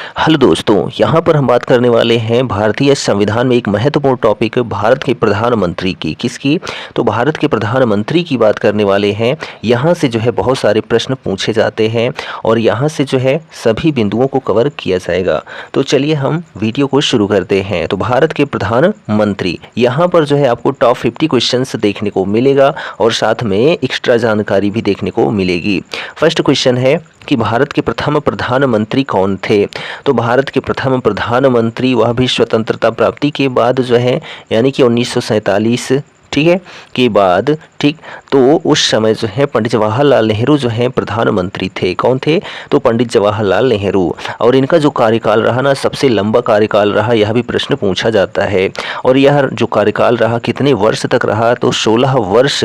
Hello दोस्तों, यहाँ पर हम बात करने वाले हैं भारतीय संविधान में एक महत्वपूर्ण टॉपिक भारत के प्रधानमंत्री की। किसकी? तो भारत के प्रधानमंत्री की बात करने वाले हैं। यहाँ से जो है बहुत सारे प्रश्न पूछे जाते हैं और यहाँ से जो है सभी बिंदुओं को कवर किया जाएगा। तो चलिए हम वीडियो को शुरू करते हैं। तो भारत के प्रधानमंत्री, यहाँ पर जो है आपको टॉप 50 क्वेश्चंस देखने को मिलेगा और साथ में एक्स्ट्रा जानकारी भी देखने को मिलेगी। फर्स्ट क्वेश्चन है कि भारत के प्रथम प्रधानमंत्री कौन थे? तो भारत के प्रथम प्रधानमंत्री, वह भी स्वतंत्रता प्राप्ति के बाद जो है, यानी कि 1947 ठीक है के बाद, ठीक। तो उस समय जो है पंडित जवाहरलाल नेहरू जो है प्रधानमंत्री थे। कौन थे? तो पंडित जवाहरलाल नेहरू। और इनका जो कार्यकाल रहा ना, सबसे लंबा कार्यकाल रहा, यह भी प्रश्न पूछा जाता है। और यह जो कार्यकाल रहा कितने वर्ष तक रहा? तो 16 वर्ष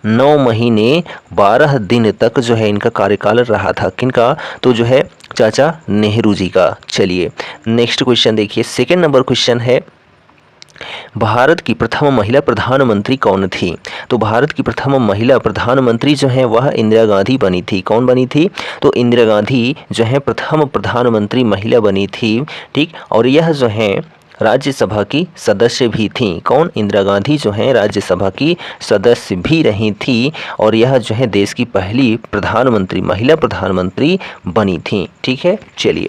9 महीने 12 दिन तक जो है इनका कार्यकाल रहा था। किनका? तो जो है चाचा नेहरू जी का। चलिए नेक्स्ट क्वेश्चन देखिए। सेकेंड नंबर क्वेश्चन है, भारत की प्रथम महिला प्रधानमंत्री कौन थी? तो भारत की प्रथम महिला प्रधानमंत्री जो है वह इंदिरा गांधी बनी थी। कौन बनी थी? तो इंदिरा गांधी जो है प्रथम प्रधानमंत्री महिला बनी थी, ठीक। और यह जो है राज्यसभा की सदस्य भी थी। कौन? इंदिरा गांधी जो है राज्यसभा की सदस्य भी रही थी और यह जो है देश की पहली प्रधानमंत्री, महिला प्रधानमंत्री बनी थी, ठीक है। चलिए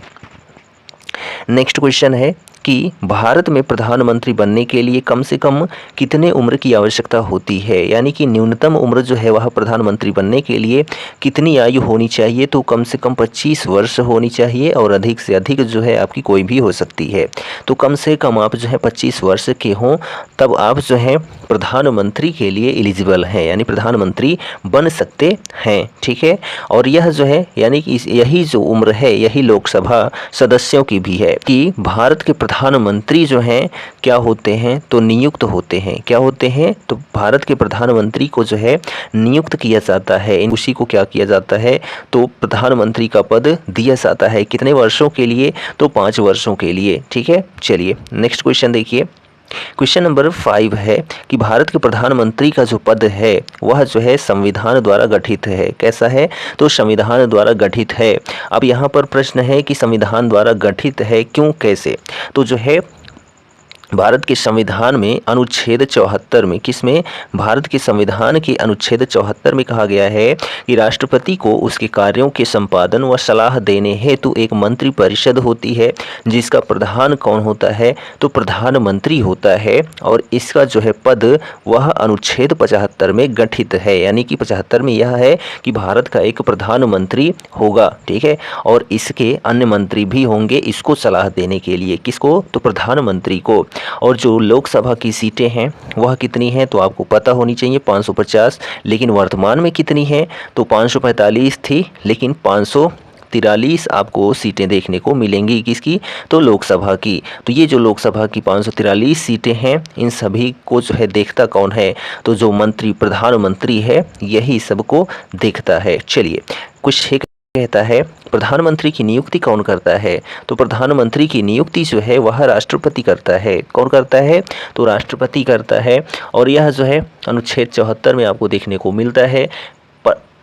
नेक्स्ट क्वेश्चन है कि भारत में प्रधानमंत्री बनने के लिए कम से कम कितने उम्र की आवश्यकता होती है? यानी कि न्यूनतम उम्र जो है वह प्रधानमंत्री बनने के लिए कितनी आयु होनी चाहिए? तो कम से कम 25 वर्ष होनी चाहिए और अधिक से अधिक जो है आपकी कोई भी हो सकती है। तो कम से कम आप जो है 25 वर्ष के हों, तब आप जो है प्रधानमंत्री के लिए एलिजिबल हैं, यानी प्रधानमंत्री बन सकते हैं, ठीक है। और यह जो है यानी कि यही जो उम्र है यही लोकसभा सदस्यों की भी है कि भारत के प्रधानमंत्री जो हैं क्या होते हैं? तो नियुक्त होते हैं। क्या होते हैं? तो भारत के प्रधानमंत्री को जो है नियुक्त किया जाता है। उसी को क्या किया जाता है? तो प्रधानमंत्री का पद दिया जाता है। कितने वर्षों के लिए? तो 5 वर्षों के लिए, ठीक है। चलिए नेक्स्ट क्वेश्चन देखिए। क्वेश्चन नंबर 5 है कि भारत के प्रधानमंत्री का जो पद है वह जो है संविधान द्वारा गठित है। कैसा है? तो संविधान द्वारा गठित है। अब यहाँ पर प्रश्न है कि संविधान द्वारा गठित है, क्यों, कैसे? तो जो है भारत के संविधान में अनुच्छेद 74 में, किसमें? भारत के संविधान के अनुच्छेद 74 में कहा गया है कि राष्ट्रपति को उसके कार्यों के संपादन व सलाह देने हेतु एक मंत्री परिषद होती है, जिसका प्रधान कौन होता है? तो प्रधानमंत्री होता है। और इसका जो है पद वह अनुच्छेद 75 में गठित है, यानी कि 75 में यह है कि भारत का एक प्रधानमंत्री होगा, ठीक है। और इसके अन्य मंत्री भी होंगे इसको सलाह देने के लिए। किसको? तो प्रधानमंत्री को। और जो लोकसभा की सीटें हैं वह कितनी हैं? तो आपको पता होनी चाहिए 550, लेकिन वर्तमान में कितनी हैं? तो 545 थी, लेकिन 543 आपको सीटें देखने को मिलेंगी। किसकी? तो लोकसभा की। तो ये जो लोकसभा की 543 सीटें हैं, इन सभी को जो है देखता कौन है? तो जो मंत्री, प्रधानमंत्री है, यही सबको देखता है। चलिए कुछ कहता है प्रधानमंत्री की नियुक्ति कौन करता है? तो प्रधानमंत्री की नियुक्ति जो है वह राष्ट्रपति करता है। कौन करता है? तो राष्ट्रपति करता है। और यह जो है अनुच्छेद 74 में आपको देखने को मिलता है।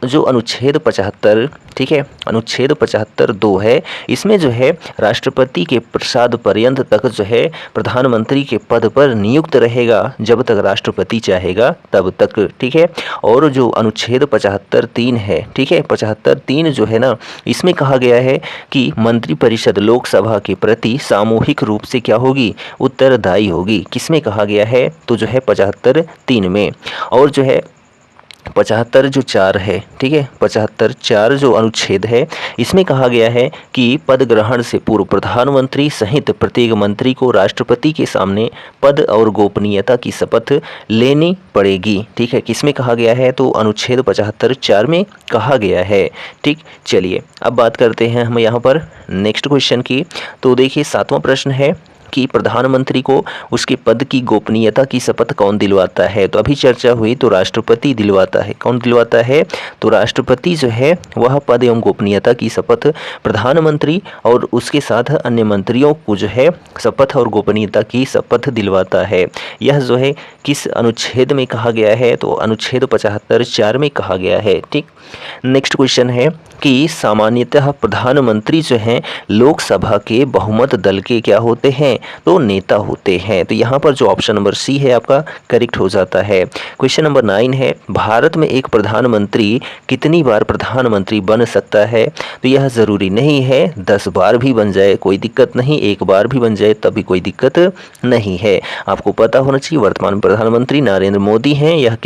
जो अनुच्छेद 75, ठीक है, अनुच्छेद 75(2) है, इसमें जो है राष्ट्रपति के प्रसाद पर्यंत तक जो है प्रधानमंत्री के पद पर नियुक्त रहेगा, जब तक राष्ट्रपति चाहेगा तब तक, ठीक है। और जो अनुच्छेद 75(3) है, ठीक है, 75(3) जो है ना, इसमें कहा गया है कि मंत्रिपरिषद लोकसभा के प्रति सामूहिक रूप से क्या होगी? उत्तरदायी होगी। किसमें कहा गया है? तो जो है 75(3) में। और जो है 75 जो 4 है, ठीक है, 75(4) जो अनुच्छेद है, इसमें कहा गया है कि पद ग्रहण से पूर्व प्रधानमंत्री सहित प्रत्येक मंत्री को राष्ट्रपति के सामने पद और गोपनीयता की शपथ लेनी पड़ेगी, ठीक है। किसमें कहा गया है? तो अनुच्छेद 75(4) में कहा गया है, ठीक। चलिए अब बात करते हैं हम यहाँ पर नेक्स्ट क्वेश्चन की। तो देखिए 7वां प्रश्न है कि प्रधानमंत्री को उसके पद की गोपनीयता की शपथ कौन दिलवाता है? तो अभी चर्चा हुई तो राष्ट्रपति दिलवाता है। कौन दिलवाता है? तो राष्ट्रपति जो है वह पद एवं गोपनीयता की शपथ प्रधानमंत्री और उसके साथ अन्य मंत्रियों को जो है शपथ और गोपनीयता की शपथ दिलवाता है। यह जो है किस अनुच्छेद में कहा गया है? तो अनुच्छेद 75(4) में कहा गया है। ठीक, नेक्स्ट क्वेश्चन है कि सामान्यतः प्रधानमंत्री जो हैं लोकसभा के बहुमत दल के क्या होते हैं? तो नेता होते हैं। तो यहाँ पर जो ऑप्शन नंबर सी है आपका करेक्ट हो जाता है। क्वेश्चन नंबर 9 है भारत में एक प्रधानमंत्री कितनी बार प्रधानमंत्री बन सकता है? तो यह ज़रूरी नहीं है 10 बार भी बन जाए कोई दिक्कत नहीं, 1 बार भी बन जाए तब भी कोई दिक्कत नहीं है। आपको पता होना चाहिए वर्तमान प्रधानमंत्री नरेंद्र मोदी हैं। यह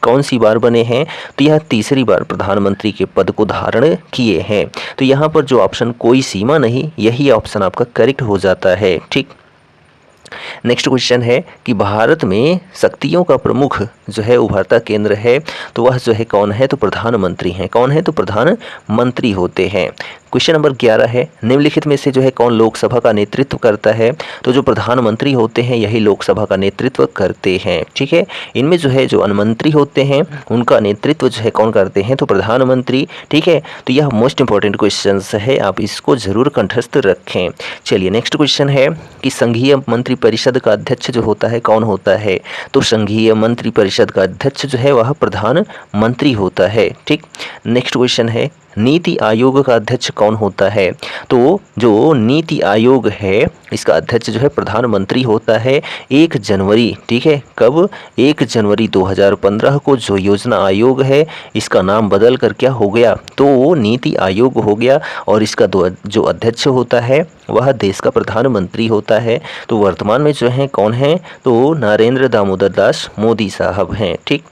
कौन सी बार बने हैं? तो यह तीसरी बार प्रधानमंत्री के पद को धारण किए हैं। तो यहाँ पर जो ऑप्शन कोई सीमा नहीं, यही ऑप्शन आपका करेक्ट हो जाता है। ठीक, नेक्स्ट क्वेश्चन है कि भारत में शक्तियों का प्रमुख जो है उभरता केंद्र है, तो वह जो है कौन है? तो प्रधानमंत्री हैं। कौन है? तो प्रधानमंत्री होते हैं। क्वेश्चन नंबर 11 है निम्नलिखित में से जो है कौन लोकसभा का नेतृत्व करता है? तो जो प्रधानमंत्री होते हैं यही लोकसभा का नेतृत्व करते हैं। ठीक है, इनमें जो है जो अन्य होते हैं उनका नेतृत्व जो है कौन करते हैं? तो प्रधानमंत्री। ठीक है, तो यह मोस्ट इंपॉर्टेंट क्वेश्चन है, आप इसको जरूर कंठस्थ रखें। चलिए नेक्स्ट क्वेश्चन है कि संघीय मंत्रिपरिषद का अध्यक्ष जो होता है कौन होता है? तो संघीय मंत्रिपरिषद का अध्यक्ष जो है वह प्रधानमंत्री होता है। ठीक, नेक्स्ट क्वेश्चन है नीति आयोग का अध्यक्ष कौन होता है? तो जो नीति आयोग है इसका अध्यक्ष जो है प्रधानमंत्री होता है। 1 जनवरी, ठीक है, कब? 1 जनवरी 2015 को जो योजना आयोग है इसका नाम बदल कर क्या हो गया? तो वो नीति आयोग हो गया और इसका जो अध्यक्ष होता है वह देश का प्रधानमंत्री होता है। तो वर्तमान में जो है कौन है? तो नरेंद्र दामोदर दास मोदी साहब हैं। ठीक,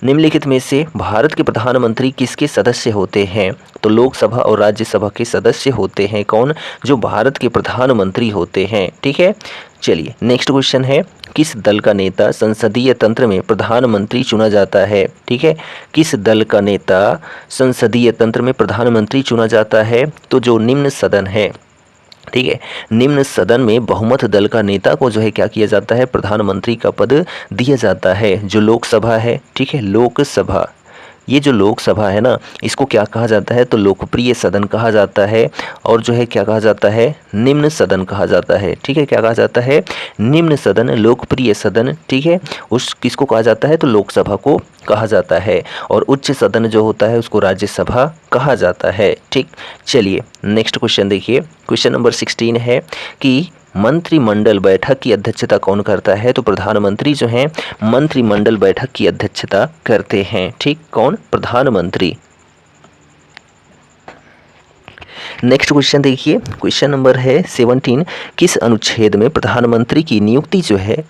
निम्नलिखित में से भारत के प्रधानमंत्री किसके सदस्य होते हैं? तो लोकसभा और राज्यसभा के सदस्य होते हैं। कौन? जो भारत के प्रधानमंत्री होते हैं। ठीक है, चलिए नेक्स्ट क्वेश्चन है किस दल का नेता संसदीय तंत्र में प्रधानमंत्री चुना जाता है? ठीक है, किस दल का नेता संसदीय तंत्र में प्रधानमंत्री चुना जाता है? तो जो निम्न सदन है, ठीक है, निम्न सदन में बहुमत दल का नेता को जो है क्या किया जाता है? प्रधानमंत्री का पद दिया जाता है। जो लोकसभा है, ठीक है, लोकसभा, ये जो लोकसभा है ना इसको क्या कहा जाता है? तो लोकप्रिय सदन कहा जाता है। और जो है क्या कहा जाता है? निम्न सदन कहा जाता है। ठीक है, क्या कहा जाता है? निम्न सदन, लोकप्रिय सदन। ठीक है, उस किसको कहा जाता है? तो लोकसभा को कहा जाता है। और उच्च सदन जो होता है उसको राज्यसभा कहा जाता है। ठीक, चलिए नेक्स्ट क्वेश्चन देखिए। क्वेश्चन नंबर 16 है कि मंत्रिमंडल बैठक की अध्यक्षता कौन करता है? तो प्रधानमंत्री जो हैं मंत्रिमंडल बैठक की अध्यक्षता करते हैं। ठीक, कौन? प्रधानमंत्री। नेक्स्ट क्वेश्चन देखिए, क्वेश्चन नंबर है 17 किस अनुच्छेद में प्रधानमंत्री की नियुक्ति जो है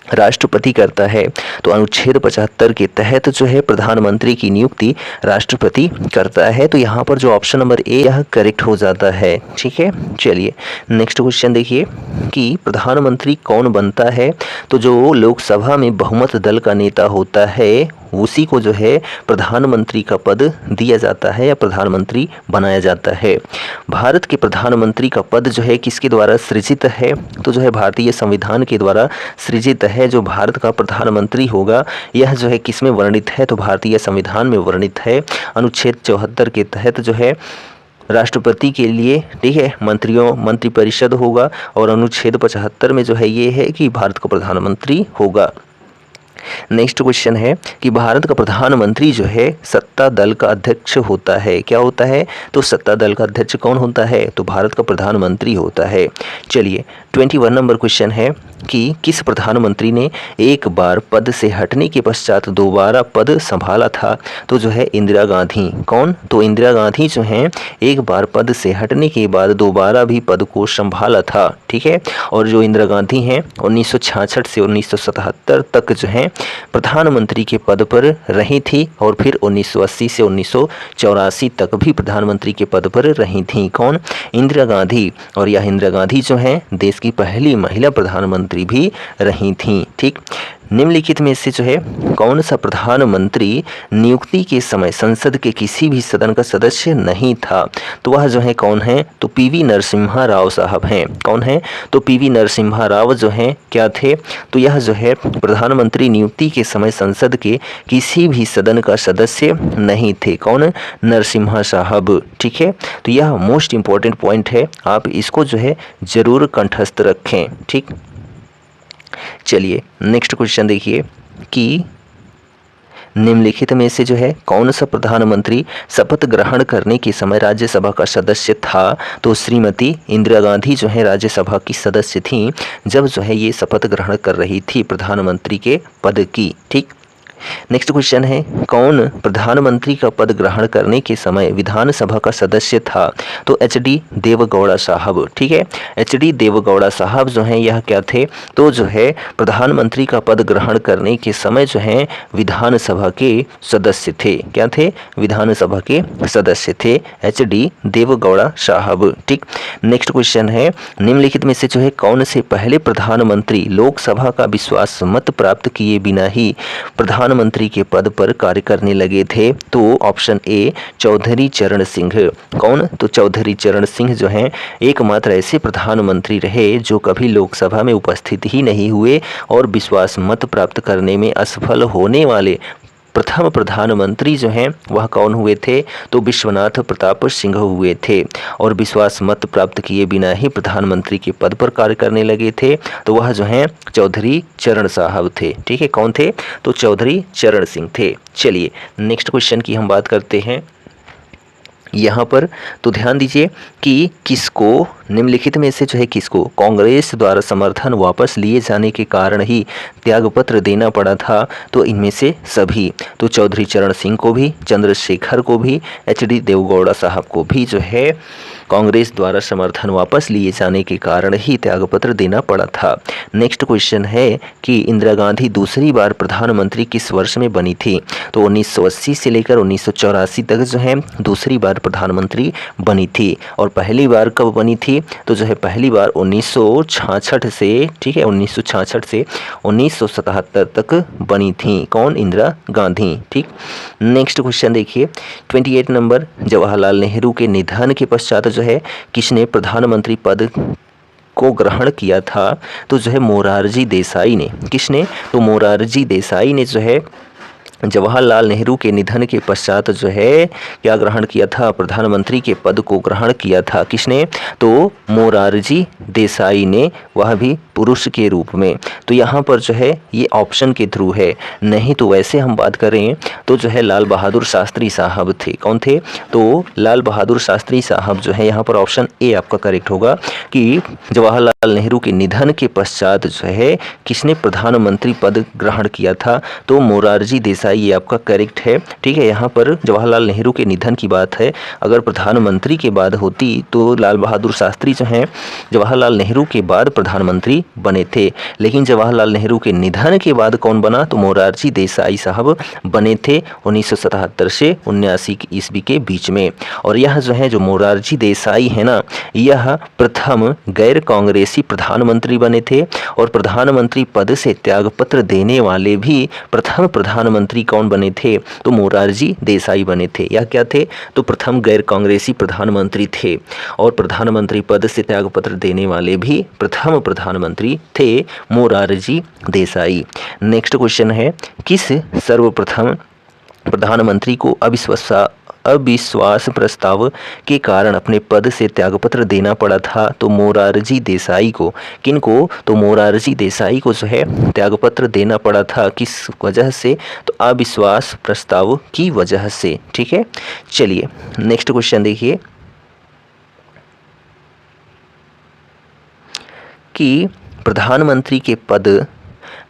राष्ट्रपति करता है? तो अनुच्छेद 75 के तहत जो है प्रधानमंत्री की नियुक्ति राष्ट्रपति करता है। तो यहाँ पर जो ऑप्शन नंबर ए यह करेक्ट हो जाता है। ठीक है, चलिए नेक्स्ट क्वेश्चन देखिए कि प्रधानमंत्री कौन बनता है? तो जो लोकसभा में बहुमत दल का नेता होता है उसी को जो है प्रधानमंत्री का पद दिया जाता है या प्रधानमंत्री बनाया जाता है। भारत के प्रधानमंत्री का पद जो है किसके द्वारा सृजित है? तो जो है भारतीय संविधान के द्वारा सृजित है। जो भारत का प्रधानमंत्री होगा यह जो है किस में वर्णित है? तो भारतीय संविधान में वर्णित है। अनुच्छेद 74 के तहत जो है राष्ट्रपति के लिए, ठीक है, मंत्रिपरिषद होगा। और अनुच्छेद 75 में जो है ये है कि भारत का प्रधानमंत्री होगा। नेक्स्ट क्वेश्चन है कि भारत का प्रधानमंत्री जो है सत्ता दल का अध्यक्ष होता है। क्या होता है? तो सत्ता दल का अध्यक्ष कौन होता है? तो भारत का प्रधानमंत्री होता है। चलिए 21 नंबर क्वेश्चन है कि किस प्रधानमंत्री ने एक बार पद से हटने के पश्चात दोबारा पद संभाला था? तो जो है इंदिरा गांधी। कौन? तो इंदिरा गांधी जो हैं एक बार पद से हटने के बाद दोबारा भी पद को संभाला था। ठीक है, और जो इंदिरा गांधी हैं 1966 से 1977 तक जो हैं प्रधानमंत्री के पद पर रही थी और फिर 1980 से 1984 तक भी प्रधानमंत्री के पद पर रही थी। कौन? इंदिरा गांधी। और यह इंदिरा गांधी जो हैं देश की पहली महिला प्रधानमंत्री भी रही थी। ठीक, निम्नलिखित में से जो है कौन सा प्रधानमंत्री नियुक्ति के समय संसद के किसी भी सदन का सदस्य नहीं था? तो वह जो है कौन है? तो पीवी नरसिम्हा राव साहब हैं। कौन है? तो पीवी नरसिम्हा राव जो हैं क्या थे? तो यह जो है प्रधानमंत्री नियुक्ति के समय संसद के किसी भी सदन का सदस्य नहीं थे। कौन? नरसिम्हा साहब। ठीक है, तो यह मोस्ट इंपॉर्टेंट पॉइंट है, आप इसको जो है जरूर कंठस्थ रखें। ठीक, चलिए नेक्स्ट क्वेश्चन देखिए कि निम्नलिखित में से जो है कौन सा प्रधानमंत्री शपथ ग्रहण करने के समय राज्यसभा का सदस्य था? तो श्रीमती इंदिरा गांधी जो है राज्यसभा की सदस्य थीं जब जो है ये शपथ ग्रहण कर रही थी प्रधानमंत्री के पद की। ठीक, नेक्स्ट क्वेश्चन है कौन प्रधानमंत्री का पद ग्रहण करने के समय विधानसभा का सदस्य था? तो एच.डी. देवगौड़ा साहब। ठीक है, एच.डी. देवगौड़ा साहब जो हैं यह क्या थे? तो जो है प्रधानमंत्री का पद ग्रहण करने के समय जो है विधानसभा के सदस्य थे। क्या थे? विधानसभा के सदस्य थे एच.डी. देवगौड़ा साहब। ठीक, नेक्स्ट क्वेश्चन है निम्नलिखित में से जो है कौन से पहले प्रधानमंत्री लोकसभा का विश्वास मत प्राप्त किए बिना ही प्रधानमंत्री के पद पर कार्य करने लगे थे? तो ऑप्शन ए चौधरी चरण सिंह। कौन? तो चौधरी चरण सिंह जो हैं एकमात्र ऐसे प्रधानमंत्री रहे जो कभी लोकसभा में उपस्थित ही नहीं हुए और विश्वास मत प्राप्त करने में असफल होने वाले प्रथम प्रधानमंत्री जो हैं वह कौन हुए थे? तो विश्वनाथ प्रताप सिंह हुए थे और विश्वास मत प्राप्त किए बिना ही प्रधानमंत्री के पद पर कार्य करने लगे थे। तो वह जो हैं चौधरी चरण साहब थे। ठीक है, कौन थे? तो चौधरी चरण सिंह थे। चलिए नेक्स्ट क्वेश्चन की हम बात करते हैं यहाँ पर। तो ध्यान दीजिए कि किसको निम्नलिखित में से जो है किसको कांग्रेस द्वारा समर्थन वापस लिए जाने के कारण ही त्यागपत्र देना पड़ा था? तो इनमें से सभी, तो चौधरी चरण सिंह को भी, चंद्रशेखर को भी, एच.डी. देवगौड़ा साहब को भी जो है कांग्रेस द्वारा समर्थन वापस लिए जाने के कारण ही त्यागपत्र देना पड़ा था। नेक्स्ट क्वेश्चन है कि इंदिरा गांधी दूसरी बार प्रधानमंत्री किस वर्ष में बनी थी? तो 1980 से लेकर 1984 तक जो है दूसरी बार प्रधानमंत्री बनी थी। और पहली बार कब बनी थी? तो जो है पहली बार 1966 से, ठीक है, 1966 से 1977 तक बनी थी। कौन? इंदिरा गांधी। ठीक, नेक्स्ट क्वेश्चन देखिए 28 नंबर, जवाहरलाल नेहरू के निधन के पश्चात जो है किसने प्रधानमंत्री पद को ग्रहण किया था? तो जो है मोरारजी देसाई ने। किसने? तो मोरारजी देसाई ने जो है जवाहरलाल नेहरू के निधन के पश्चात जो है क्या ग्रहण किया था? प्रधानमंत्री के पद को ग्रहण किया था। किसने? तो मोरारजी देसाई ने, वह भी पुरुष के रूप में। तो यहाँ पर जो है ये ऑप्शन के थ्रू है, नहीं तो वैसे हम बात करें तो जो है लाल बहादुर शास्त्री साहब थे। कौन थे? तो लाल बहादुर शास्त्री साहब जो है, यहाँ पर ऑप्शन ए आपका करेक्ट होगा कि जवाहरलाल नेहरू के निधन के पश्चात जो है किसने प्रधानमंत्री पद ग्रहण किया था? तो मोरारजी देसाई, ये आपका करेक्ट है। ठीक है, यहाँ पर जवाहरलाल नेहरू के निधन की बात है, अगर प्रधानमंत्री के बाद होती तो लाल बहादुर शास्त्री जो हैं जवाहरलाल नेहरू के बाद प्रधानमंत्री बने थे, लेकिन जवाहरलाल नेहरू के निधन के बाद कौन बना? तो मोरारजी देसाई साहब बने थे 1977 से 79 ईस्वी के बीच में। और यह जो है जो मोरारजी देसाई है ना, यह प्रथम गैर कांग्रेसी प्रधानमंत्री बने थे और प्रधानमंत्री पद से त्यागपत्र देने वाले भी प्रथम प्रधानमंत्री कौन बने थे? तो मोरारजी देसाई बने थे। या क्या थे? तो प्रथम गैर कांग्रेसी प्रधानमंत्री थे और प्रधानमंत्री पद से त्यागपत्र देने वाले भी प्रथम प्रधानमंत्री थे मोरारजी देसाई। नेक्स्ट क्वेश्चन है किस सर्वप्रथम प्रधानमंत्री को अविश्वास प्रस्ताव के कारण अपने पद से त्यागपत्र देना पड़ा था? तो मोरारजी देसाई को। किनको? तो मोरारजी देसाई को जो है त्यागपत्र देना पड़ा था। किस वजह से? तो अविश्वास प्रस्ताव की वजह से। ठीक है, चलिए नेक्स्ट क्वेश्चन देखिए कि प्रधानमंत्री के पद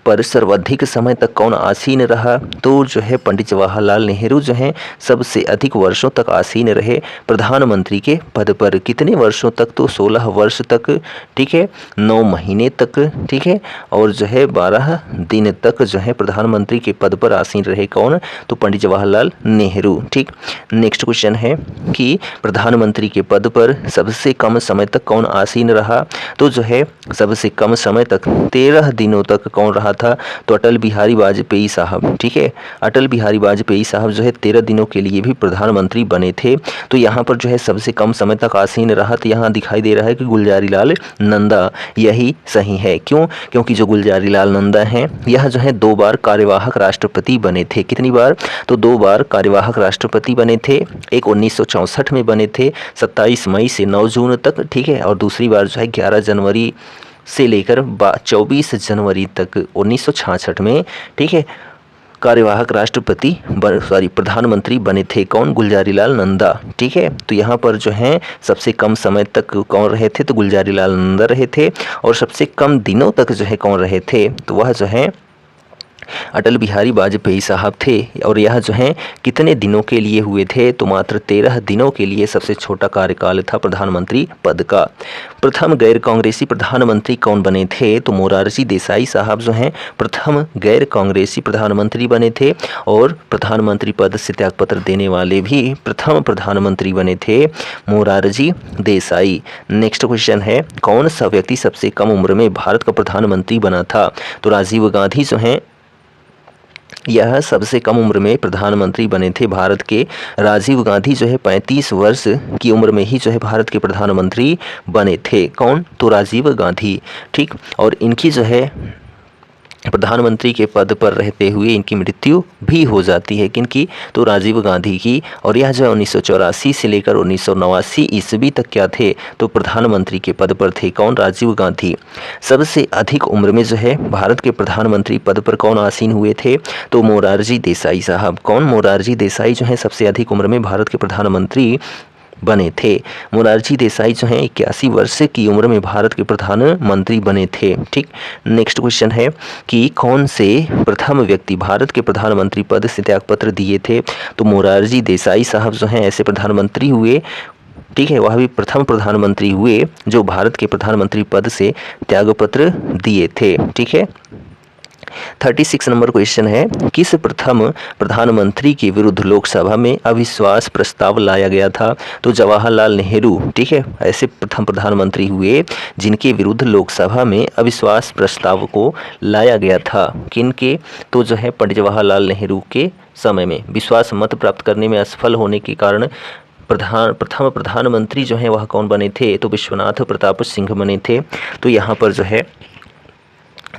पर सर्वाधिक समय तक कौन आसीन रहा? तो जो है पंडित जवाहरलाल नेहरू जो हैं सबसे अधिक वर्षों तक आसीन रहे प्रधानमंत्री के पद पर। कितने वर्षों तक? तो 16 वर्ष तक। ठीक है, 9 महीने तक। ठीक है, और जो है 12 दिन तक जो है प्रधानमंत्री के पद पर आसीन रहे। कौन? तो पंडित जवाहरलाल नेहरू। ठीक, नेक्स्ट क्वेश्चन है कि प्रधानमंत्री के पद पर सबसे कम समय तक कौन आसीन रहा? तो जो है सबसे कम समय तक 13 दिनों तक कौन रहा था? तो अटल बिहारी वाजपेयी साहब। ठीक है, अटल बिहारी वाजपेयी साहब जो है 13 दिनों के लिए भी प्रधानमंत्री बने थे। तो यहाँ पर जो है सबसे कम समय तक आसीन रहा, तो यहाँ दिखाई दे रहा है कि गुलजारी लाल नंदा, यही सही है। क्यों? क्योंकि जो गुलजारी लाल नंदा हैं यह जो है 2 बार कार्यवाहक राष्ट्रपति बने थे। कितनी बार? तो 2 बार कार्यवाहक राष्ट्रपति बने थे। एक 1964 में बने थे 27 मई से 9 जून तक, ठीक है, और दूसरी बार जो है 11 जनवरी से लेकर 24 जनवरी तक 1966 में, ठीक है, कार्यवाहक राष्ट्रपति प्रधानमंत्री बने थे। कौन? गुलजारी लाल नंदा। ठीक है, तो यहाँ पर जो है सबसे कम समय तक कौन रहे थे? तो गुलजारी लाल नंदा रहे थे। और सबसे कम दिनों तक जो है कौन रहे थे? तो वह जो है अटल बिहारी वाजपेयी साहब थे। और यह जो है कितने दिनों के लिए हुए थे? तो मात्र 13 दिनों के लिए सबसे छोटा कार्यकाल था प्रधानमंत्री पद का। प्रथम गैर कांग्रेसी प्रधानमंत्री कौन बने थे? तो मोरारजी देसाई साहब जो हैं प्रथम गैर कांग्रेसी प्रधानमंत्री बने थे। और प्रधानमंत्री पद से त्यागपत्र देने वाले भी प्रथम प्रधानमंत्री बने थे मोरारजी देसाई। नेक्स्ट क्वेश्चन है, कौन सा व्यक्ति सबसे कम उम्र में भारत का प्रधानमंत्री बना था? तो राजीव गांधी जो हैं यह सबसे कम उम्र में प्रधानमंत्री बने थे भारत के। राजीव गांधी जो है 35 वर्ष की उम्र में ही जो है भारत के प्रधानमंत्री बने थे। कौन? तो राजीव गांधी। ठीक, और इनकी जो है प्रधानमंत्री के पद पर रहते हुए इनकी मृत्यु भी हो जाती है। किनकी? तो राजीव गांधी की। और यह जो है 1984 से लेकर 1989 ईस्वी तक क्या थे? तो प्रधानमंत्री के पद पर थे। कौन? राजीव गांधी। सबसे अधिक उम्र में जो है भारत के प्रधानमंत्री पद पर कौन आसीन हुए थे? तो मोरारजी देसाई साहब। कौन? मोरारजी देसाई जो है सबसे अधिक उम्र में भारत के प्रधानमंत्री बने थे। मोरारजी देसाई जो हैं 81 वर्ष की उम्र में भारत के प्रधानमंत्री बने थे। ठीक, नेक्स्ट क्वेश्चन है कि कौन से प्रथम व्यक्ति भारत के प्रधानमंत्री पद से त्यागपत्र दिए थे? तो मोरारजी देसाई साहब जो हैं ऐसे प्रधानमंत्री हुए, ठीक है, वह भी प्रथम प्रधानमंत्री हुए जो भारत के प्रधानमंत्री पद से त्यागपत्र दिए थे। ठीक है, 36 नंबर क्वेश्चन है, किस प्रथम प्रधानमंत्री के विरुद्ध लोकसभा में अविश्वास प्रस्ताव लाया गया था? तो जवाहरलाल नेहरू। ठीक है, ऐसे प्रथम प्रधानमंत्री हुए जिनके विरुद्ध लोकसभा में अविश्वास प्रस्ताव को लाया गया था। किनके? तो जो है पंडित जवाहरलाल नेहरू के समय में विश्वास मत प्राप्त करने में असफल होने के कारण प्रथम प्रधानमंत्री जो है वह कौन बने थे? तो विश्वनाथ प्रताप सिंह बने थे। तो यहाँ पर जो है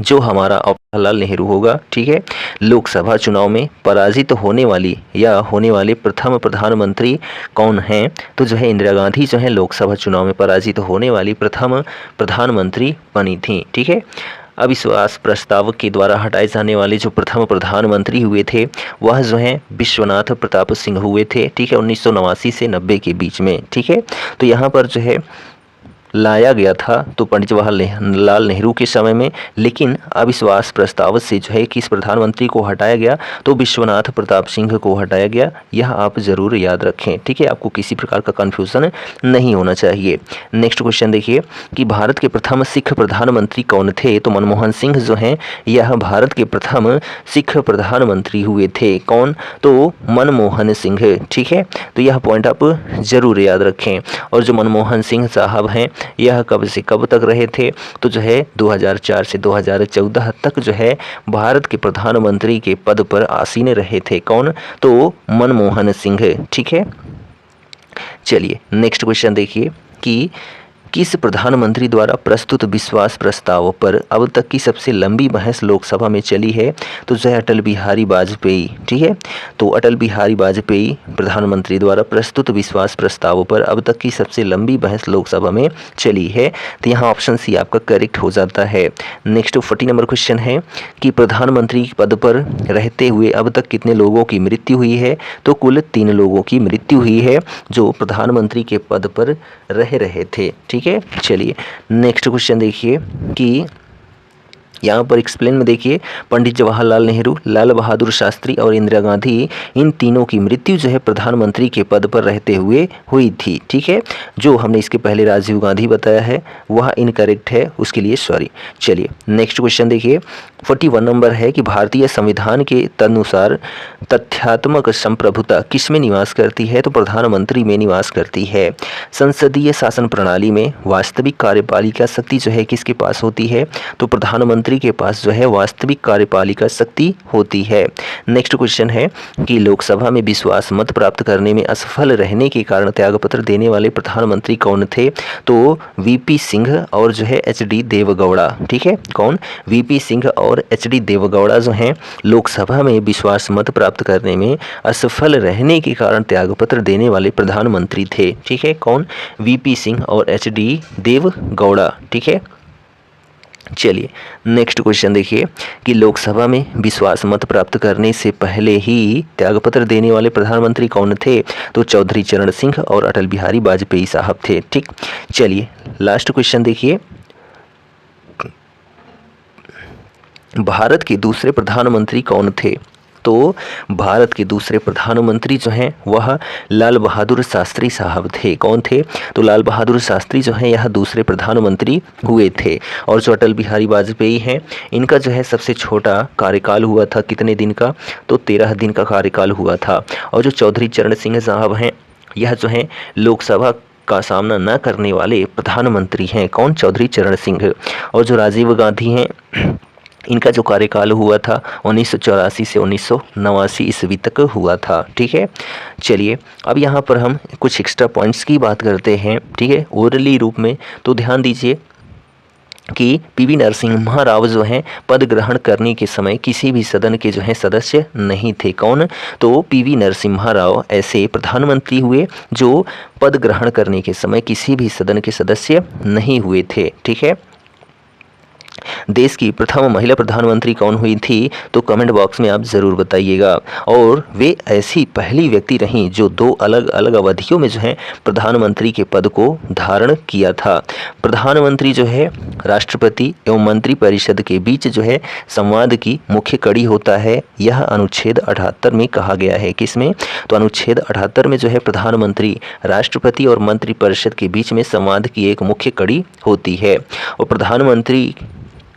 जो हमारा जवाहरलाल नेहरू होगा। ठीक है, लोकसभा चुनाव में पराजित होने वाली या होने वाले प्रथम प्रधानमंत्री कौन हैं? तो जो है इंदिरा गांधी जो है लोकसभा चुनाव में पराजित होने वाली प्रथम प्रधानमंत्री बनी थी। ठीक है, अविश्वास प्रस्ताव के द्वारा हटाए जाने वाले जो प्रथम प्रधानमंत्री हुए थे वह जो है विश्वनाथ प्रताप सिंह हुए थे। ठीक है, 1989 से 90 के बीच में। ठीक है, तो यहाँ पर जो है लाया गया था तो पंडित जवाहरलाल नेहरू के समय में, लेकिन अविश्वास प्रस्ताव से जो है किस प्रधानमंत्री को हटाया गया? तो विश्वनाथ प्रताप सिंह को हटाया गया। यह आप जरूर याद रखें। ठीक है, आपको किसी प्रकार का कन्फ्यूजन नहीं होना चाहिए। नेक्स्ट क्वेश्चन देखिए कि भारत के प्रथम सिख प्रधानमंत्री कौन थे? तो मनमोहन सिंह जो हैं यह भारत के प्रथम सिख प्रधानमंत्री हुए थे। कौन? तो मनमोहन सिंह। ठीक है, तो यह पॉइंट आप जरूर याद रखें। और जो मनमोहन सिंह साहब हैं यह कब से कब तक रहे थे? तो जो है 2004 से 2014 तक जो है भारत के प्रधानमंत्री के पद पर आसीन रहे थे। कौन? तो मनमोहन सिंह। ठीक है, चलिए नेक्स्ट क्वेश्चन देखिए कि किस प्रधानमंत्री द्वारा प्रस्तुत विश्वास प्रस्ताव पर अब तक की सबसे लंबी बहस लोकसभा में चली है? तो जो है अटल बिहारी वाजपेयी। ठीक है, तो अटल बिहारी वाजपेयी प्रधानमंत्री द्वारा प्रस्तुत विश्वास प्रस्ताव पर अब तक की सबसे लंबी बहस लोकसभा में चली है। तो यहाँ ऑप्शन सी आपका करेक्ट हो जाता है। नेक्स्ट 40 नंबर क्वेश्चन है कि प्रधानमंत्री पद पर रहते हुए अब तक कितने लोगों की मृत्यु हुई है? तो कुल 3 लोगों की मृत्यु हुई है जो प्रधानमंत्री के पद पर रह रहे थे। ठीक है, चलिए नेक्स्ट क्वेश्चन देखिए कि यहाँ पर एक्सप्लेन में देखिए पंडित जवाहरलाल नेहरू, लाल बहादुर शास्त्री और इंदिरा गांधी, इन तीनों की मृत्यु जो है प्रधानमंत्री के पद पर रहते हुए हुई थी। ठीक है, जो हमने इसके पहले राजीव गांधी बताया है वह इनकरेक्ट है, उसके लिए सॉरी। चलिए नेक्स्ट क्वेश्चन देखिए 41 नंबर है कि भारतीय संविधान के तदनुसार तथ्यात्मक संप्रभुता किस में निवास करती है? तो प्रधानमंत्री में निवास करती है। संसदीय शासन प्रणाली में वास्तविक कार्यपालिका शक्ति जो है किसके पास होती है? तो प्रधानमंत्री प्रधानमंत्री के पास जो है वास्तविक कार्यपालिका शक्ति होती है। नेक्स्ट क्वेश्चन है कि लोकसभा में विश्वास मत प्राप्त करने में असफल रहने के कारण त्यागपत्र देने वाले प्रधानमंत्री कौन थे? तो वीपी सिंह और जो है एचडी देवगौड़ा। ठीक है, कौन? वीपी सिंह और एचडी देवगौड़ा जो हैं लोकसभा में विश्वास मत प्राप्त करने में असफल रहने के कारण त्यागपत्र देने वाले प्रधानमंत्री थे। ठीक है, कौन? वीपी सिंह और एचडी देवगौड़ा। ठीक है, चलिए नेक्स्ट क्वेश्चन देखिए कि लोकसभा में विश्वास मत प्राप्त करने से पहले ही त्यागपत्र देने वाले प्रधानमंत्री कौन थे? तो चौधरी चरण सिंह और अटल बिहारी वाजपेयी साहब थे। ठीक, चलिए लास्ट क्वेश्चन देखिए, भारत के दूसरे प्रधानमंत्री कौन थे? तो भारत के दूसरे प्रधानमंत्री जो हैं वह लाल बहादुर शास्त्री साहब थे। कौन थे? तो लाल बहादुर शास्त्री जो हैं यह दूसरे प्रधानमंत्री हुए थे। और जो अटल बिहारी वाजपेयी हैं इनका जो है सबसे छोटा कार्यकाल हुआ था, कितने दिन का? तो 13 दिन का कार्यकाल हुआ था। और जो चौधरी चरण सिंह साहब हैं यह जो है लोकसभा का सामना न करने वाले प्रधानमंत्री हैं। कौन? चौधरी चरण सिंह। और जो राजीव गांधी हैं इनका जो कार्यकाल हुआ था 1984 से 1989 ईस्वी तक हुआ था। ठीक है, चलिए अब यहाँ पर हम कुछ एक्स्ट्रा पॉइंट्स की बात करते हैं। ठीक है, ओरली रूप में। तो ध्यान दीजिए कि पीवी नरसिम्हा राव जो हैं पद ग्रहण करने के समय किसी भी सदन के जो हैं सदस्य नहीं थे। कौन? तो पीवी नरसिम्हा राव ऐसे प्रधानमंत्री हुए जो पद ग्रहण करने के समय किसी भी सदन के सदस्य नहीं हुए थे। ठीक है, देश की प्रथम महिला प्रधानमंत्री कौन हुई थी? तो कमेंट बॉक्स में आप ज़रूर बताइएगा। और वे ऐसी पहली व्यक्ति रहीं जो 2 अलग अलग अवधियों में जो है प्रधानमंत्री के पद को धारण किया था। प्रधानमंत्री जो है राष्ट्रपति एवं मंत्रिपरिषद के बीच जो है संवाद की मुख्य कड़ी होता है। यह अनुच्छेद 78 में कहा गया है। किसमें? तो अनुच्छेद 78 में जो है प्रधानमंत्री राष्ट्रपति और मंत्रिपरिषद के बीच में संवाद की एक मुख्य कड़ी होती है। और प्रधानमंत्री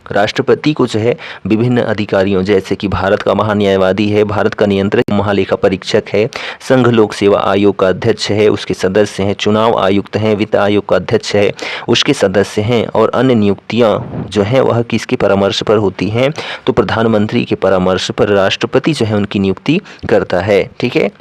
राष्ट्रपति को जो है विभिन्न अधिकारियों जैसे कि भारत का महान्यायवादी है, भारत का नियंत्रक महालेखा परीक्षक है, संघ लोक सेवा आयोग का अध्यक्ष है, उसके सदस्य हैं, चुनाव आयुक्त हैं, वित्त आयोग का अध्यक्ष है, उसके सदस्य हैं। और अन्य नियुक्तियां जो हैं वह किसके परामर्श पर होती हैं? तो प्रधानमंत्री के परामर्श पर राष्ट्रपति जो है उनकी नियुक्ति करता है। ठीक है,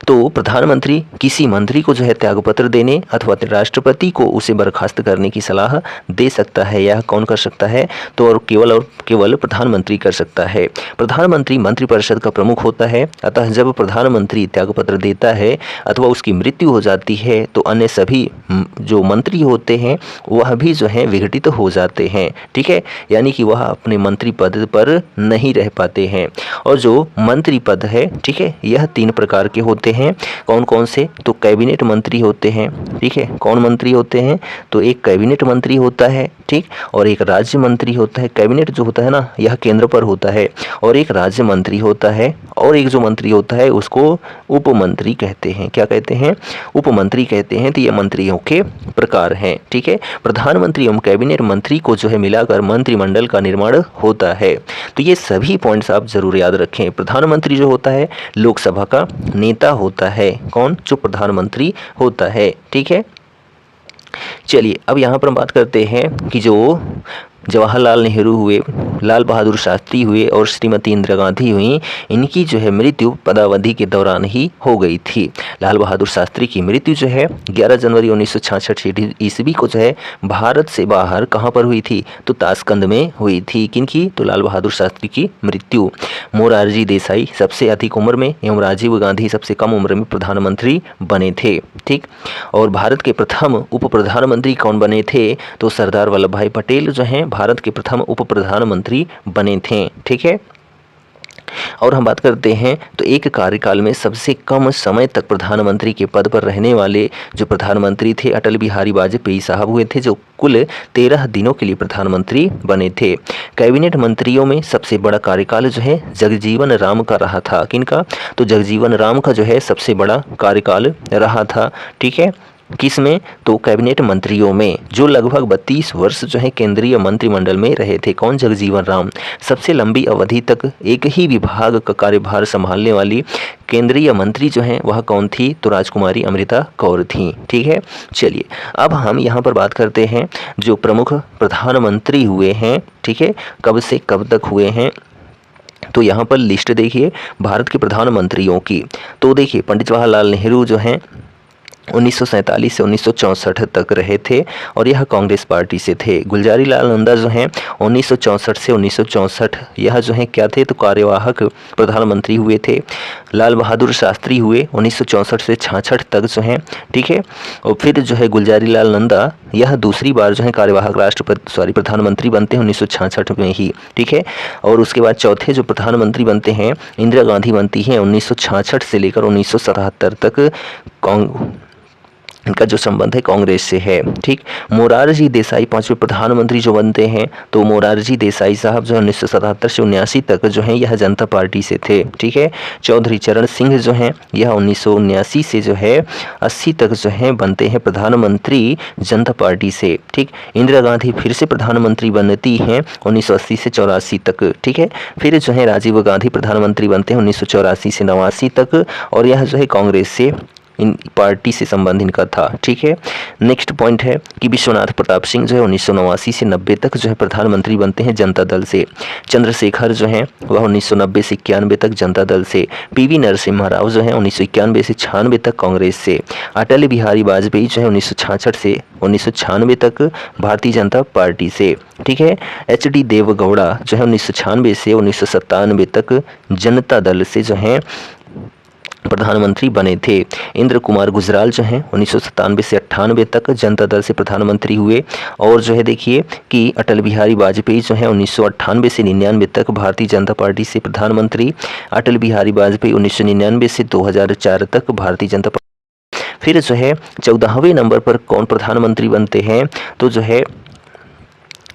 तो प्रधानमंत्री किसी मंत्री को जो है त्यागपत्र देने अथवा राष्ट्रपति को उसे बर्खास्त करने की सलाह दे सकता है। यह कौन कर सकता है? तो और केवल प्रधानमंत्री कर सकता है। प्रधानमंत्री मंत्रिपरिषद का प्रमुख होता है। अतः जब प्रधानमंत्री त्यागपत्र देता है अथवा उसकी मृत्यु हो जाती है तो अन्य सभी जो मंत्री होते हैं वह भी जो है विघटित हो जाते हैं। ठीक है, यानी कि वह अपने मंत्री पद पर नहीं रह पाते हैं। और जो मंत्री पद है, ठीक है, यह 3 प्रकार के होते हैं। कौन कौन से? तो कैबिनेट मंत्री होते हैं। ठीक है, कौन मंत्री होते हैं? तो एक कैबिनेट मंत्री होता है, ठीक, और एक राज्य मंत्री होता है। कैबिनेट जो होता है ना यह केंद्र पर होता है, और एक राज्य मंत्री होता है, और एक जो मंत्री होता है उसको उप मंत्री कहते हैं। क्या कहते हैं? उप मंत्री कहते हैं। तो ये मंत्रियों के प्रकार हैं। ठीक है, प्रधानमंत्री एवं कैबिनेट मंत्री को जो है मिलाकर मंत्रिमंडल का निर्माण होता है। तो ये सभी पॉइंट्स आप जरूर याद रखें। प्रधानमंत्री जो होता है लोकसभा का नेता होता है। कौन? जो प्रधानमंत्री होता है। ठीक है, चलिए अब यहाँ पर हम बात करते हैं कि जो जवाहरलाल नेहरू हुए, लाल बहादुर शास्त्री हुए और श्रीमती इंदिरा गांधी हुई, इनकी जो है मृत्यु पदावधि के दौरान ही हो गई थी। लाल बहादुर शास्त्री की मृत्यु जो है 11 जनवरी 1966 ईस्वी को जो है भारत से बाहर कहाँ पर हुई थी? तो ताशकंद में हुई थी। किनकी? तो लाल बहादुर शास्त्री की मृत्यु। मोरारजी देसाई सबसे अधिक उम्र में एवं राजीव गांधी सबसे कम उम्र में प्रधानमंत्री बने थे। ठीक, और भारत के प्रथम उप प्रधानमंत्री कौन बने थे? तो सरदार वल्लभ भाई पटेल जो हैं भारत के प्रथम उप प्रधानमंत्री बने थे। ठीक है, और हम बात करते हैं तो एक कार्यकाल में सबसे कम समय तक प्रधानमंत्री के पद पर रहने वाले जो प्रधानमंत्री थे अटल बिहारी वाजपेयी साहब हुए थे, जो कुल 13 दिनों के लिए प्रधानमंत्री बने थे। कैबिनेट मंत्रियों में सबसे बड़ा कार्यकाल जो है जगजीवन राम का रहा था। किनका? तो जगजीवन राम का जो है सबसे बड़ा कार्यकाल रहा था। ठीक है, किस में? तो कैबिनेट मंत्रियों में, जो लगभग 32 वर्ष जो है केंद्रीय मंत्रिमंडल में रहे थे। कौन? जगजीवन राम। सबसे लंबी अवधि तक एक ही विभाग का कार्यभार संभालने वाली केंद्रीय मंत्री जो हैं वह कौन थी? तो राजकुमारी अमृता कौर थी। ठीक है, चलिए अब हम यहाँ पर बात करते हैं जो प्रमुख प्रधानमंत्री हुए हैं। ठीक है, कब से कब तक हुए हैं, तो यहाँ पर लिस्ट देखिए भारत के प्रधानमंत्रियों की। तो देखिए पंडित जवाहरलाल नेहरू जो हैं 1947 से 1964 तक रहे थे और यह कांग्रेस पार्टी से थे। गुलजारी लाल नंदा जो हैं 1964 से 1964 यह जो हैं क्या थे? तो कार्यवाहक प्रधानमंत्री हुए थे। लाल बहादुर शास्त्री हुए 1964 से 66 तक जो हैं। ठीक है, और फिर जो है गुलजारी लाल नंदा यह दूसरी बार जो है कार्यवाहक प्रधानमंत्री बनते हैं 1966 में ही। ठीक है, और उसके बाद चौथे जो प्रधानमंत्री बनते हैं इंदिरा गांधी बनती हैं 1966 से लेकर 1977 तक। इनका जो संबंध है कांग्रेस से है। ठीक, मोरारजी देसाई पांचवें प्रधानमंत्री जो बनते हैं, तो मोरारजी देसाई साहब जो 1977 से 79 तक जो हैं यह जनता पार्टी से थे। ठीक है, चौधरी चरण सिंह जो हैं यह 1979 से जो है 80 तक जो हैं बनते हैं प्रधानमंत्री जनता पार्टी से। ठीक, इंदिरा गांधी फिर से प्रधानमंत्री बनती हैं 1980 से 84 तक। ठीक है, फिर जो है राजीव गांधी प्रधानमंत्री बनते हैं 1984 से 89 तक और यह जो है कांग्रेस से इन पार्टी से संबंध इनका था। ठीक है, नेक्स्ट पॉइंट है कि विश्वनाथ प्रताप सिंह जो है 1989 से 90 तक जो है प्रधानमंत्री बनते हैं जनता दल से। चंद्रशेखर जो हैं वह 1990 से 91 तक जनता दल से। पीवी नरसिम्हा राव जो है 1991 से 96 तक कांग्रेस से। अटल बिहारी वाजपेयी जो है 1966 से 1996 तक भारतीय जनता पार्टी से। ठीक है, HD देवगौड़ा जो है 1996 से 1997 तक जनता दल से जो हैं प्रधानमंत्री बने थे। इंद्र कुमार गुजराल जो हैं 1997 से 98 तक जनता दल से प्रधानमंत्री हुए। और जो है देखिए कि अटल बिहारी वाजपेयी जो हैं 1998 से 99 तक भारतीय जनता पार्टी से प्रधानमंत्री। अटल बिहारी वाजपेयी 1999 से 2004 तक भारतीय जनता पार्टी। फिर जो है 14वें नंबर पर कौन प्रधानमंत्री बनते हैं? तो जो है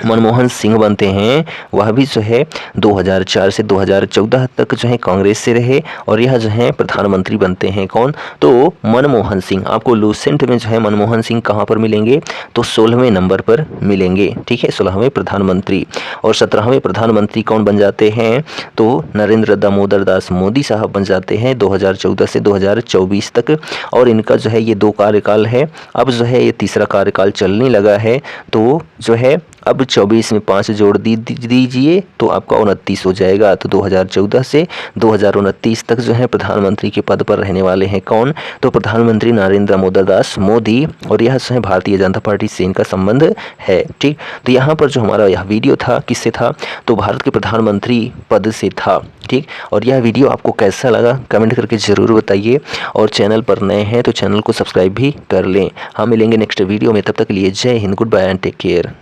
मनमोहन सिंह बनते हैं। वह भी जो है 2004 से 2014 तक जो है कांग्रेस से रहे और यह जो है प्रधानमंत्री बनते हैं। कौन? तो मनमोहन सिंह। आपको लूसेंट में जो है मनमोहन सिंह कहाँ पर मिलेंगे? तो 16वें नंबर पर मिलेंगे। ठीक है, 16वें प्रधानमंत्री। और 17वें प्रधानमंत्री कौन बन जाते हैं? तो नरेंद्र दामोदर दास मोदी साहब बन जाते हैं 2014 से 2024 तक। और इनका जो है ये 2 कार्यकाल है। अब जो है ये तीसरा कार्यकाल चलने लगा है। तो जो है अब 24 में 5 जोड़ दीजिए तो आपका 29 हो जाएगा। तो 2014 से 2029 तक जो है प्रधानमंत्री के पद पर रहने वाले हैं। कौन? तो प्रधानमंत्री नरेंद्र दामोदर दास मोदी और यह जो है भारतीय जनता पार्टी से इनका संबंध है। ठीक, तो यहाँ पर जो हमारा यह वीडियो था किससे था? तो भारत के प्रधानमंत्री पद से था। ठीक, और यह वीडियो आपको कैसा लगा कमेंट करके ज़रूर बताइए और चैनल पर नए हैं तो चैनल को सब्सक्राइब भी कर लें। हम मिलेंगे नेक्स्ट वीडियो में, तब तक के लिए जय हिंद, good bye and take care.